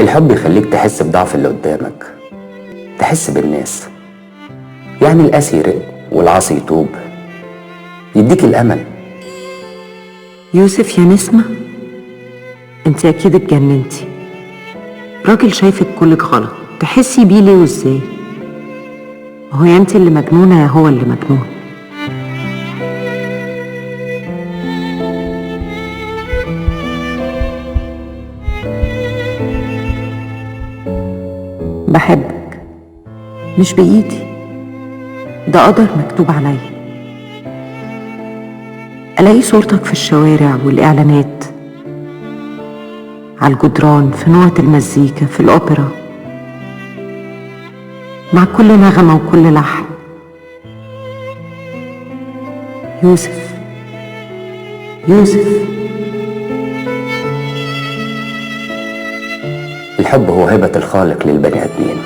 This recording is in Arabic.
الحب يخليك تحس بضعف اللي قدامك، تحس بالناس. يعني القاسي يرق والعاصي يتوب، يديك الأمل. يوسف يا نسمة، انت اكيد اتجننتي. راجل شايفك كلك غلط، تحسي بيه ليه وازاي؟ هو يا انت اللي مجنونة يا هو اللي مجنون. بحبك مش بإيدي، ده قدر مكتوب عليا. ألاقي صورتك في الشوارع والإعلانات، على الجدران، في نوعة المزيكا، في الأوبرا، مع كل نغمة وكل لحن. يوسف يوسف. الحب هو هبة الخالق للبني آدمين.